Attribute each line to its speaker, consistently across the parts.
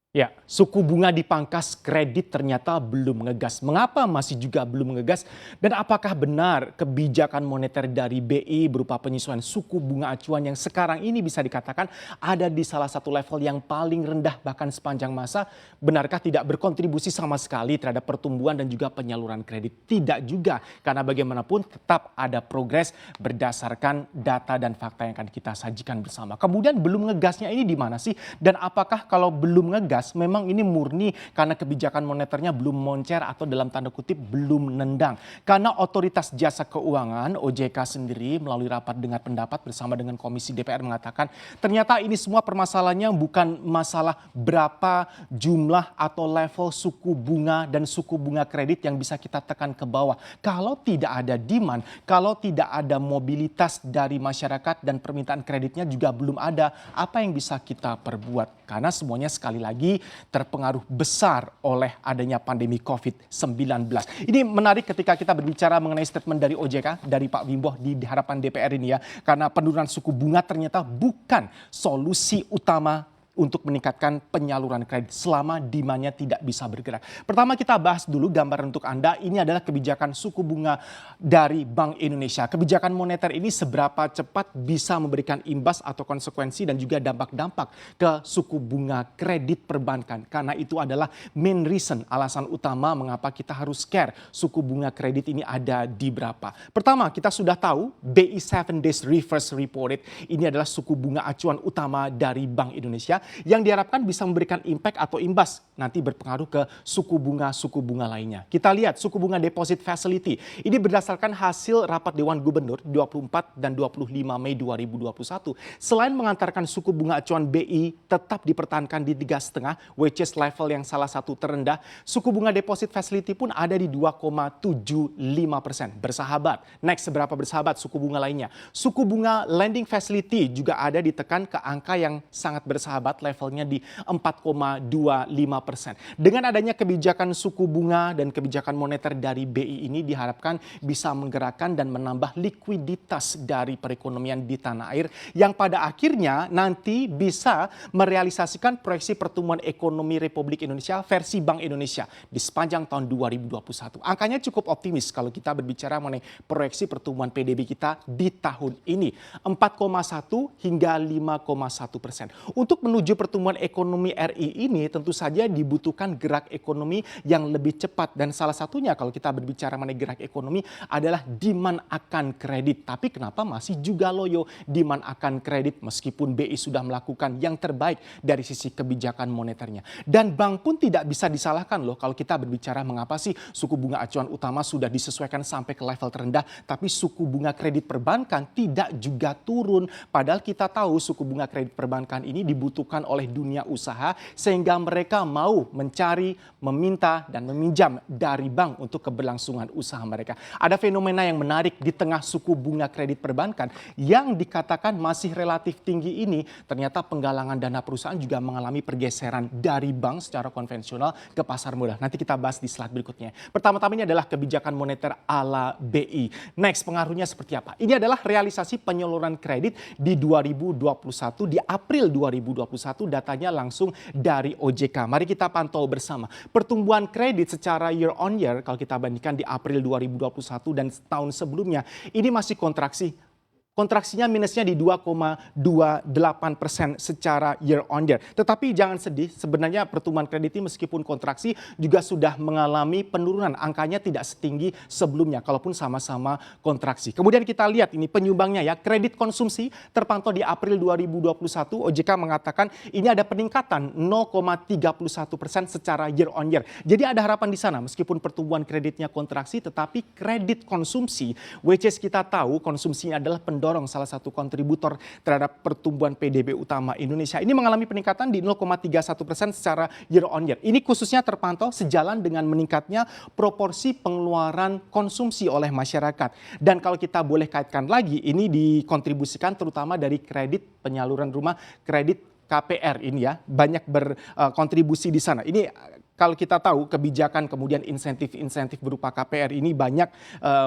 Speaker 1: Ya, suku bunga dipangkas, kredit ternyata belum ngegas. Mengapa masih juga belum ngegas? Dan apakah benar kebijakan moneter dari BI berupa penyesuaian suku bunga acuan yang sekarang ini bisa dikatakan ada di salah satu level yang paling rendah bahkan sepanjang masa? Benarkah tidak berkontribusi sama sekali terhadap pertumbuhan dan juga penyaluran kredit? Tidak juga, karena bagaimanapun tetap ada progres berdasarkan data dan fakta yang akan kita sajikan bersama. Kemudian belum ngegasnya ini di mana sih? Dan apakah kalau belum ngegas memang ini murni karena kebijakan moneternya belum moncer atau dalam tanda kutip belum nendang. Karena Otoritas Jasa Keuangan OJK sendiri melalui rapat dengar pendapat bersama dengan Komisi DPR mengatakan ternyata ini semua permasalahannya bukan masalah berapa jumlah atau level suku bunga dan suku bunga kredit yang bisa kita tekan ke bawah. Kalau tidak ada demand, kalau tidak ada mobilitas dari masyarakat dan permintaan kreditnya juga belum ada, apa yang bisa kita perbuat? Karena semuanya sekali lagi terpengaruh besar oleh adanya pandemi COVID-19. Ini menarik ketika kita berbicara mengenai statement dari OJK, dari Pak Wimbo di hadapan DPR ini ya. Karena penurunan suku bunga ternyata bukan solusi utama untuk meningkatkan penyaluran kredit selama demand-nya tidak bisa bergerak. Pertama kita bahas dulu gambaran untuk Anda, ini adalah kebijakan suku bunga dari Bank Indonesia. Kebijakan moneter ini seberapa cepat bisa memberikan imbas atau konsekuensi dan juga dampak-dampak ke suku bunga kredit perbankan. Karena itu adalah main reason, alasan utama mengapa kita harus care suku bunga kredit ini ada di berapa. Pertama kita sudah tahu BI 7 Days Reverse Repo Rate ini adalah suku bunga acuan utama dari Bank Indonesia yang diharapkan bisa memberikan impact atau imbas nanti berpengaruh ke suku bunga lainnya. Kita lihat suku bunga deposit facility. Ini berdasarkan hasil rapat Dewan Gubernur 24 dan 25 Mei 2021. Selain mengantarkan suku bunga acuan BI tetap dipertahankan di 3,5, which is level yang salah satu terendah, suku bunga deposit facility pun ada di 2,75%. Bersahabat. Next, seberapa bersahabat suku bunga lainnya? Suku bunga lending facility juga ada ditekan ke angka yang sangat bersahabat, levelnya di 4,25%. Dengan adanya kebijakan suku bunga dan kebijakan moneter dari BI ini diharapkan bisa menggerakkan dan menambah likuiditas dari perekonomian di tanah air yang pada akhirnya nanti bisa merealisasikan proyeksi pertumbuhan ekonomi Republik Indonesia versi Bank Indonesia di sepanjang tahun 2021. Angkanya cukup optimis kalau kita berbicara mengenai proyeksi pertumbuhan PDB kita di tahun ini, 4,1 hingga 5,1%. Untuk menuju pertumbuhan ekonomi RI ini tentu saja dibutuhkan gerak ekonomi yang lebih cepat dan salah satunya kalau kita berbicara mengenai gerak ekonomi adalah demand akan kredit. Tapi kenapa masih juga loyo demand akan kredit meskipun BI sudah melakukan yang terbaik dari sisi kebijakan moneternya. Dan bank pun tidak bisa disalahkan loh kalau kita berbicara mengapa sih suku bunga acuan utama sudah disesuaikan sampai ke level terendah tapi suku bunga kredit perbankan tidak juga turun. Padahal kita tahu suku bunga kredit perbankan ini dibutuhkan oleh dunia usaha sehingga mereka mau mencari, meminta dan meminjam dari bank untuk keberlangsungan usaha mereka. Ada fenomena yang menarik di tengah suku bunga kredit perbankan yang dikatakan masih relatif tinggi ini, ternyata penggalangan dana perusahaan juga mengalami pergeseran dari bank secara konvensional ke pasar modal. Nanti kita bahas di slide berikutnya. Pertama-tama ini adalah kebijakan moneter ala BI. Next, pengaruhnya seperti apa? Ini adalah realisasi penyaluran kredit di 2021, di April 2021 datanya langsung dari OJK. Mari kita pantau bersama. Pertumbuhan kredit secara year on year kalau kita bandingkan di April 2021 dan tahun sebelumnya ini masih kontraksi. Kontraksinya minusnya di 2,28% secara year on year. Tetapi jangan sedih, sebenarnya pertumbuhan kredit ini meskipun kontraksi juga sudah mengalami penurunan. Angkanya tidak setinggi sebelumnya, kalaupun sama-sama kontraksi. Kemudian kita lihat ini penyumbangnya ya, kredit konsumsi terpantau di April 2021, OJK mengatakan ini ada peningkatan 0,31% secara year on year. Jadi ada harapan di sana, meskipun pertumbuhan kreditnya kontraksi, tetapi kredit konsumsi, which is kita tahu konsumsinya adalah pendorong salah satu kontributor terhadap pertumbuhan PDB utama Indonesia. Ini mengalami peningkatan di 0,31% secara year on year. Ini khususnya terpantau sejalan dengan meningkatnya proporsi pengeluaran konsumsi oleh masyarakat. Dan kalau kita boleh kaitkan lagi, ini dikontribusikan terutama dari kredit penyaluran rumah, kredit KPR ini ya, banyak berkontribusi di sana. Ini kalau kita tahu kebijakan kemudian insentif-insentif berupa KPR ini banyak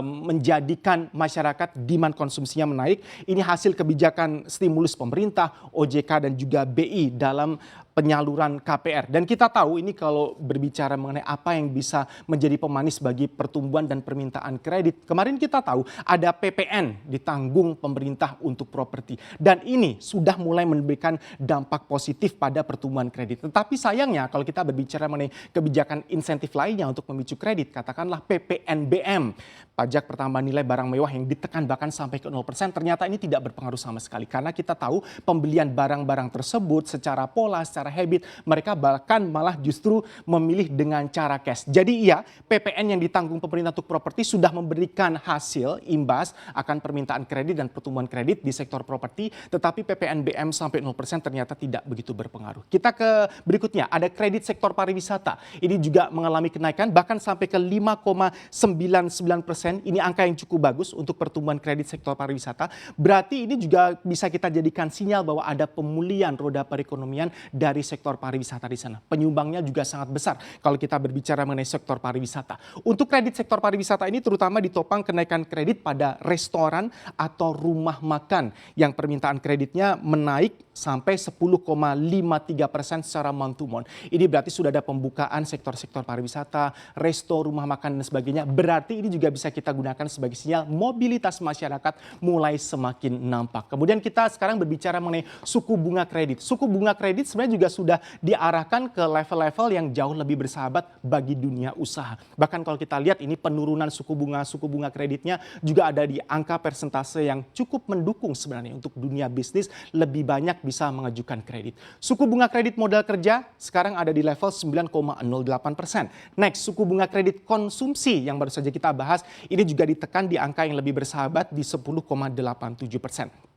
Speaker 1: menjadikan masyarakat demand konsumsinya menaik. Ini hasil kebijakan stimulus pemerintah, OJK dan juga BI dalam penyaluran KPR. Dan kita tahu ini kalau berbicara mengenai apa yang bisa menjadi pemanis bagi pertumbuhan dan permintaan kredit. Kemarin kita tahu ada PPN ditanggung pemerintah untuk properti. Dan ini sudah mulai memberikan dampak positif pada pertumbuhan kredit. Tetapi sayangnya kalau kita berbicara mengenai kebijakan insentif lainnya untuk memicu kredit, katakanlah PPNBM, pajak pertambahan nilai barang mewah yang ditekan bahkan sampai ke 0%, ternyata ini tidak berpengaruh sama sekali. Karena kita tahu pembelian barang-barang tersebut secara pola, secara habit, mereka bahkan malah justru memilih dengan cara cash. Jadi iya, PPN yang ditanggung pemerintah untuk properti sudah memberikan hasil imbas akan permintaan kredit dan pertumbuhan kredit di sektor properti, tetapi PPNBM sampai 0% ternyata tidak begitu berpengaruh. Kita ke berikutnya, ada kredit sektor pariwisata. Ini juga mengalami kenaikan bahkan sampai ke 5,99%. Ini angka yang cukup bagus untuk pertumbuhan kredit sektor pariwisata. Berarti ini juga bisa kita jadikan sinyal bahwa ada pemulihan roda perekonomian dari sektor pariwisata di sana. Penyumbangnya juga sangat besar kalau kita berbicara mengenai sektor pariwisata. Untuk kredit sektor pariwisata ini terutama ditopang kenaikan kredit pada restoran atau rumah makan yang permintaan kreditnya menaik sampai 10,53% secara month to month. Ini berarti sudah ada pembukaan sektor-sektor pariwisata, resto, rumah makan dan sebagainya. Berarti ini juga bisa kita gunakan sebagai sinyal mobilitas masyarakat mulai semakin nampak. Kemudian kita sekarang berbicara mengenai suku bunga kredit. Suku bunga kredit sebenarnya juga sudah diarahkan ke level-level yang jauh lebih bersahabat bagi dunia usaha. Bahkan kalau kita lihat ini penurunan suku bunga kreditnya juga ada di angka persentase yang cukup mendukung sebenarnya untuk dunia bisnis lebih banyak bisa mengajukan kredit. Suku bunga kredit modal kerja sekarang ada di level 9,08%. Next, suku bunga kredit konsumsi yang baru saja kita bahas ini juga ditekan di angka yang lebih bersahabat di 10,87%.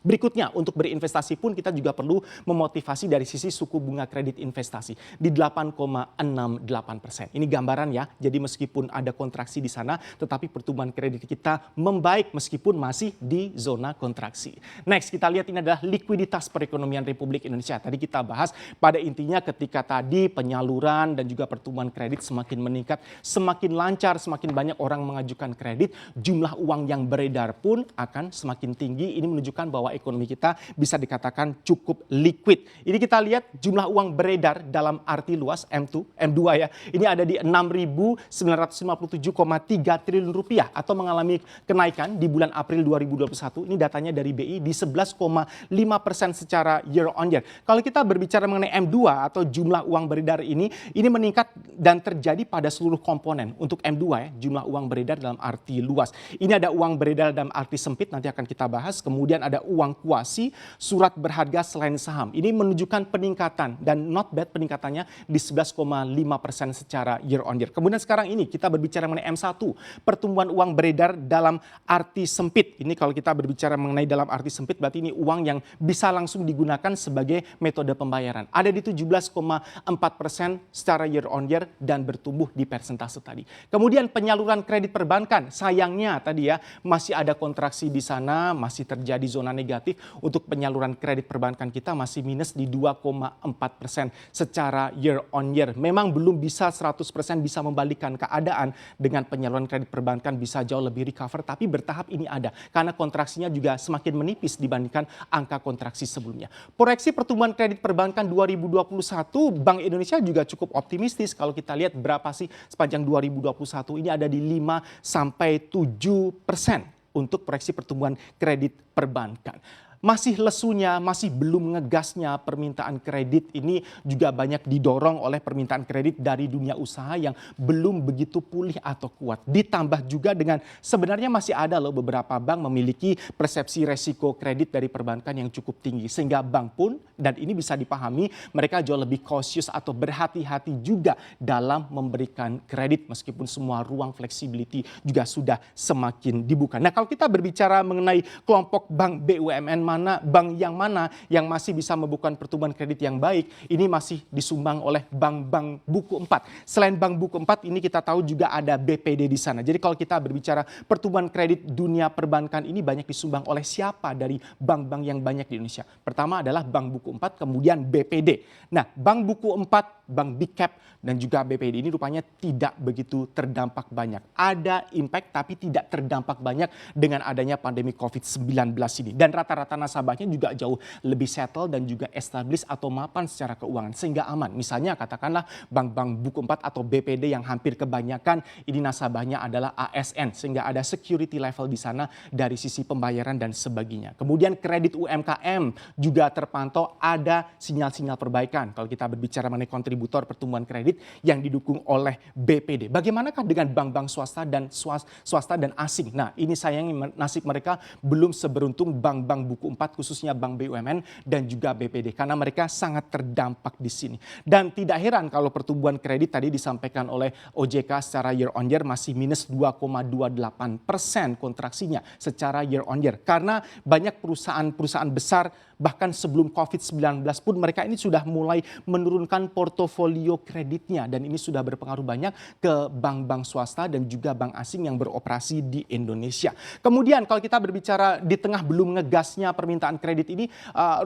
Speaker 1: Berikutnya, untuk berinvestasi pun kita juga perlu memotivasi dari sisi suku bunga kredit investasi di 8,68%. Ini gambaran ya, jadi meskipun ada kontraksi di sana, tetapi pertumbuhan kredit kita membaik meskipun masih di zona kontraksi. Next, kita lihat ini adalah likuiditas perekonomian Republik Indonesia. Tadi kita bahas pada intinya ketika tadi penyaluran dan juga pertumbuhan kredit semakin meningkat, semakin lancar, semakin banyak orang mengajukan kredit, jumlah uang yang beredar pun akan semakin tinggi. Ini menunjukkan bahwa ekonomi kita bisa dikatakan cukup liquid. Ini kita lihat jumlah uang beredar dalam arti luas M2 ya. Ini ada di 6.957,3 triliun rupiah atau mengalami kenaikan di bulan April 2021. Ini datanya dari BI di 11,5% secara year on year. Kalau kita berbicara mengenai M2 atau jumlah uang beredar ini meningkat dan terjadi pada seluruh komponen. Untuk M2 ya, jumlah uang beredar dalam arti luas. Ini ada uang beredar dalam arti sempit, nanti akan kita bahas. Kemudian ada uang kuasi, surat berharga selain saham. Ini menunjukkan peningkatan dan not bad peningkatannya di 11,5% secara year on year. Kemudian sekarang ini kita berbicara mengenai M1, pertumbuhan uang beredar dalam arti sempit. Ini kalau kita berbicara mengenai dalam arti sempit berarti ini uang yang bisa langsung digunakan sebagai metode pembayaran. Ada di 17,4% secara year on year dan bertumbuh di persentase tadi. Kemudian penyaluran kredit perbankan, sayangnya tadi ya masih ada kontraksi di sana, masih terjadi zona negatif. Untuk penyaluran kredit perbankan kita masih minus di 2,4% secara year on year. Memang belum bisa 100% bisa membalikkan keadaan dengan penyaluran kredit perbankan bisa jauh lebih recover, tapi bertahap ini ada karena kontraksinya juga semakin menipis dibandingkan angka kontraksi sebelumnya. Proyeksi pertumbuhan kredit perbankan 2021 Bank Indonesia juga cukup optimistis. Kalau kita lihat berapa sih sepanjang 2021 ini ada di 5-7% untuk proyeksi pertumbuhan kredit perbankan. Masih lesunya, masih belum ngegasnya permintaan kredit ini juga banyak didorong oleh permintaan kredit dari dunia usaha yang belum begitu pulih atau kuat. Ditambah juga dengan sebenarnya masih ada loh beberapa bank memiliki persepsi resiko kredit dari perbankan yang cukup tinggi. Sehingga bank pun, dan ini bisa dipahami, mereka jauh lebih cautious atau berhati-hati juga dalam memberikan kredit meskipun semua ruang flexibility juga sudah semakin dibuka. Nah kalau kita berbicara mengenai kelompok bank BUMN bank yang mana yang masih bisa membuka pertumbuhan kredit yang baik, ini masih disumbang oleh bank-bank buku 4. Selain bank buku 4 ini kita tahu juga ada BPD di sana. Jadi kalau kita berbicara pertumbuhan kredit dunia perbankan ini banyak disumbang oleh siapa dari bank-bank yang banyak di Indonesia. Pertama adalah bank buku 4, kemudian BPD. Nah, bank buku 4, bank big cap dan juga BPD ini rupanya tidak begitu terdampak banyak. Ada impact tapi tidak terdampak banyak dengan adanya pandemi COVID-19 ini. Dan rata-rata nasabahnya juga jauh lebih settle dan juga established atau mapan secara keuangan sehingga aman. Misalnya katakanlah bank-bank buku 4 atau BPD yang hampir kebanyakan ini nasabahnya adalah ASN sehingga ada security level di sana dari sisi pembayaran dan sebagainya. Kemudian kredit UMKM juga terpantau ada sinyal-sinyal perbaikan kalau kita berbicara mengenai kontributor pertumbuhan kredit yang didukung oleh BPD. Bagaimanakah dengan bank-bank swasta dan asing? Nah, ini sayangnya nasib mereka belum seberuntung bank-bank buku 4 khususnya bank BUMN dan juga BPD karena mereka sangat terdampak di sini. Dan tidak heran kalau pertumbuhan kredit tadi disampaikan oleh OJK secara year on year masih minus 2,28% kontraksinya secara year on year karena banyak perusahaan-perusahaan besar bahkan sebelum COVID-19 pun mereka ini sudah mulai menurunkan portofolio kreditnya dan ini sudah berpengaruh banyak ke bank-bank swasta dan juga bank asing yang beroperasi di Indonesia. Kemudian kalau kita berbicara di tengah belum ngegasnya permintaan kredit ini,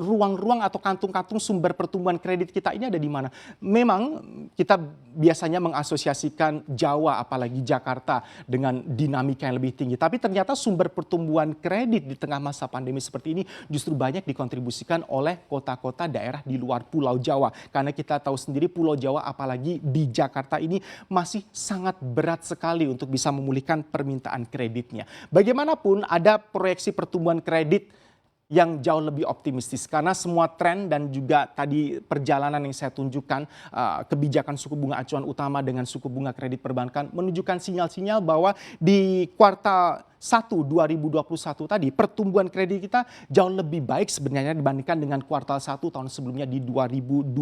Speaker 1: ruang-ruang atau kantung-kantung sumber pertumbuhan kredit kita ini ada di mana? Memang kita biasanya mengasosiasikan Jawa apalagi Jakarta dengan dinamika yang lebih tinggi. Tapi ternyata sumber pertumbuhan kredit di tengah masa pandemi seperti ini justru banyak dikontribusikan oleh kota-kota daerah di luar Pulau Jawa. Karena kita tahu sendiri Pulau Jawa apalagi di Jakarta ini masih sangat berat sekali untuk bisa memulihkan permintaan kreditnya. Bagaimanapun ada proyeksi pertumbuhan kredit yang jauh lebih optimistis karena semua tren dan juga tadi perjalanan yang saya tunjukkan kebijakan suku bunga acuan utama dengan suku bunga kredit perbankan menunjukkan sinyal-sinyal bahwa di kuartal 1 2021 tadi pertumbuhan kredit kita jauh lebih baik sebenarnya dibandingkan dengan kuartal 1 tahun sebelumnya di 2020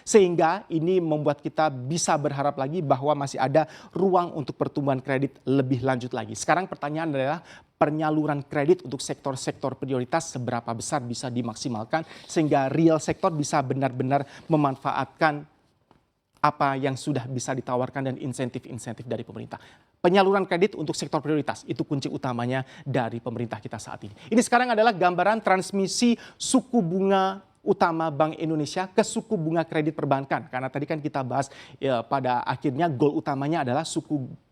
Speaker 1: sehingga ini membuat kita bisa berharap lagi bahwa masih ada ruang untuk pertumbuhan kredit lebih lanjut lagi. Sekarang pertanyaan adalah penyaluran kredit untuk sektor-sektor prioritas seberapa besar bisa dimaksimalkan sehingga real sektor bisa benar-benar memanfaatkan apa yang sudah bisa ditawarkan dan insentif-insentif dari pemerintah. Penyaluran kredit untuk sektor prioritas itu kunci utamanya dari pemerintah kita saat ini. Ini sekarang adalah gambaran transmisi suku bunga utama Bank Indonesia ke suku bunga kredit perbankan. Karena tadi kan kita bahas ya, pada akhirnya goal utamanya adalah suku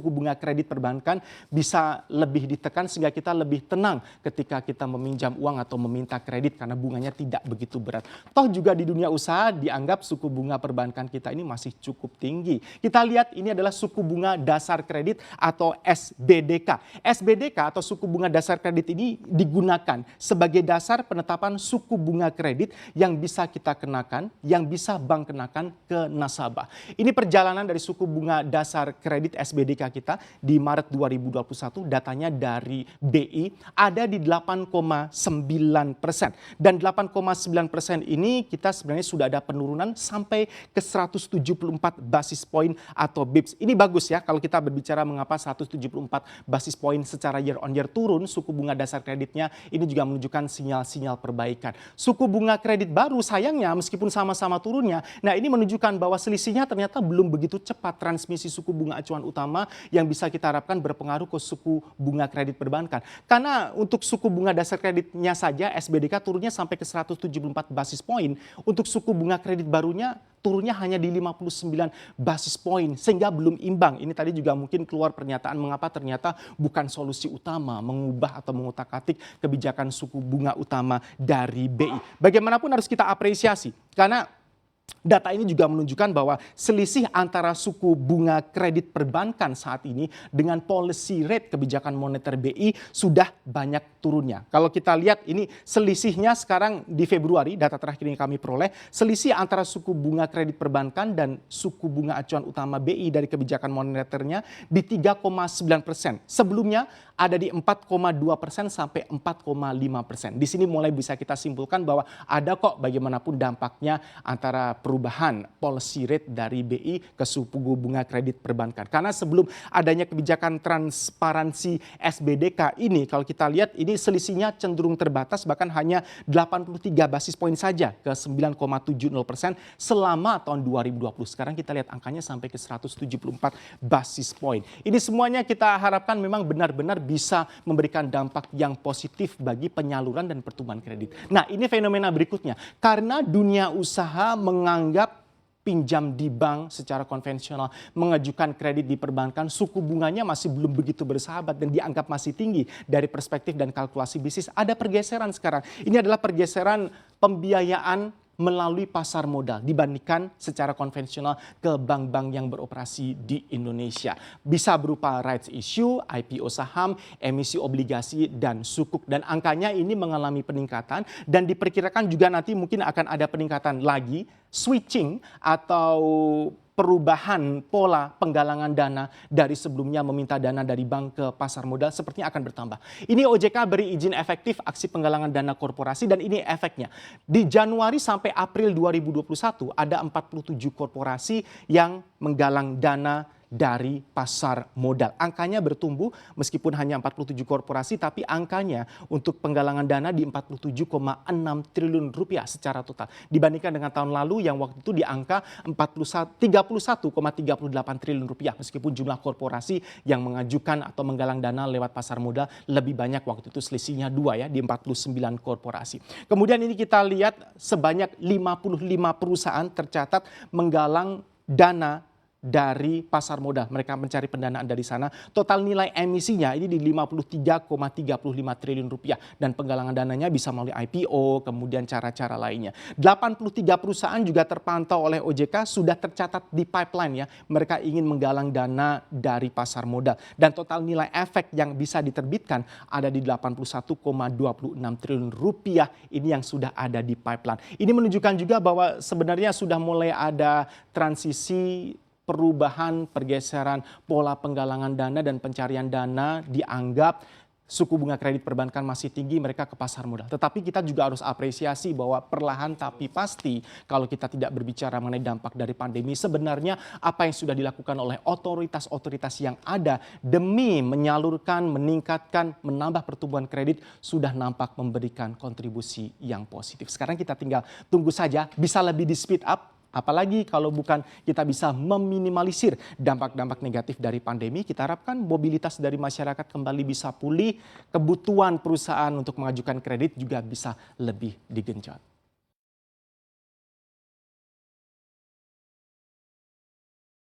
Speaker 1: bunga kredit perbankan bisa lebih ditekan sehingga kita lebih tenang ketika kita meminjam uang atau meminta kredit karena bunganya tidak begitu berat. Toh juga di dunia usaha dianggap suku bunga perbankan kita ini masih cukup tinggi. Kita lihat ini adalah suku bunga dasar kredit atau SBDK. SBDK atau suku bunga dasar kredit ini digunakan sebagai dasar penetapan suku bunga kredit yang bisa kita kenakan, yang bisa bank kenakan ke nasabah. Ini perjalanan dari suku bunga dasar kredit SBDK kita di Maret 2021 datanya dari BI ada di 8,9%. Dan 8,9% ini kita sebenarnya sudah ada penurunan sampai ke 174 basis point atau BIPS. Ini bagus ya kalau kita berbicara mengapa 174 basis point secara year on year turun suku bunga dasar kreditnya ini juga menunjukkan sinyal-sinyal perbaikan. Suku bunga kredit baru sayangnya meskipun sama-sama turunnya, nah ini menunjukkan bahwa selisihnya ternyata belum begitu cepat transmisi suku bunga acuan utama yang bisa kita harapkan berpengaruh ke suku bunga kredit perbankan. Karena untuk suku bunga dasar kreditnya saja SBDK turunnya sampai ke 174 basis point. Untuk suku bunga kredit barunya turunnya hanya di 59 basis point sehingga belum imbang. Ini tadi juga mungkin keluar pernyataan mengapa ternyata bukan solusi utama mengubah atau mengutak-atik kebijakan suku bunga utama dari BI. Bagaimanapun harus kita apresiasi karena data ini juga menunjukkan bahwa selisih antara suku bunga kredit perbankan saat ini dengan policy rate kebijakan moneter BI sudah banyak turunnya. Kalau kita lihat ini selisihnya sekarang di Februari, data terakhir yang kami peroleh, selisih antara suku bunga kredit perbankan dan suku bunga acuan utama BI dari kebijakan moneternya di 3,9%. Sebelumnya ada di 4,2% sampai 4,5%. Di sini mulai bisa kita simpulkan bahwa ada kok bagaimanapun dampaknya antara perubahan policy rate dari BI ke suku bunga kredit perbankan. Karena sebelum adanya kebijakan transparansi SBDK ini, kalau kita lihat ini selisihnya cenderung terbatas bahkan hanya 83 basis poin saja ke 9,70% selama tahun 2020. Sekarang kita lihat angkanya sampai ke 174 basis poin. Ini semuanya kita harapkan memang benar-benar bisa memberikan dampak yang positif bagi penyaluran dan pertumbuhan kredit. Nah, ini fenomena berikutnya. Karena dunia usaha menganggap pinjam di bank secara konvensional, mengajukan kredit di perbankan, suku bunganya masih belum begitu bersahabat dan dianggap masih tinggi dari perspektif dan kalkulasi bisnis. Ada pergeseran sekarang. Ini adalah pergeseran pembiayaan melalui pasar modal dibandingkan secara konvensional ke bank-bank yang beroperasi di Indonesia. Bisa berupa rights issue, IPO saham, emisi obligasi, dan sukuk. Dan angkanya ini mengalami peningkatan dan diperkirakan juga nanti mungkin akan ada peningkatan lagi, switching atau perubahan pola penggalangan dana dari sebelumnya meminta dana dari bank ke pasar modal sepertinya akan bertambah. Ini OJK beri izin efektif aksi penggalangan dana korporasi dan ini efeknya. Di Januari sampai April 2021 ada 47 korporasi yang menggalang dana dari pasar modal. Angkanya bertumbuh meskipun hanya 47 korporasi tapi angkanya untuk penggalangan dana di 47,6 triliun rupiah secara total. Dibandingkan dengan tahun lalu yang waktu itu di angka 31,38 triliun rupiah meskipun jumlah korporasi yang mengajukan atau menggalang dana lewat pasar modal lebih banyak waktu itu selisihnya 2 ya di 49 korporasi. Kemudian ini kita lihat sebanyak 55 perusahaan tercatat menggalang dana dari pasar modal. Mereka mencari pendanaan dari sana. Total nilai emisinya ini di 53,35 triliun rupiah. Dan penggalangan dananya bisa melalui IPO, kemudian cara-cara lainnya. 83 perusahaan juga terpantau oleh OJK sudah tercatat di pipeline ya. Mereka ingin menggalang dana dari pasar modal. Dan total nilai efek yang bisa diterbitkan ada di 81,26 triliun rupiah. Ini yang sudah ada di pipeline. Ini menunjukkan juga bahwa sebenarnya sudah mulai ada transisi perubahan pergeseran pola penggalangan dana dan pencarian dana dianggap suku bunga kredit perbankan masih tinggi mereka ke pasar modal. Tetapi kita juga harus apresiasi bahwa perlahan tapi pasti kalau kita tidak berbicara mengenai dampak dari pandemi sebenarnya apa yang sudah dilakukan oleh otoritas-otoritas yang ada demi menyalurkan, meningkatkan, menambah pertumbuhan kredit sudah nampak memberikan kontribusi yang positif. Sekarang kita tinggal tunggu saja bisa lebih di speed up. Apalagi kalau bukan kita bisa meminimalisir dampak-dampak negatif dari pandemi, kita harapkan mobilitas dari masyarakat kembali bisa pulih, kebutuhan perusahaan untuk mengajukan kredit juga bisa lebih digenjot.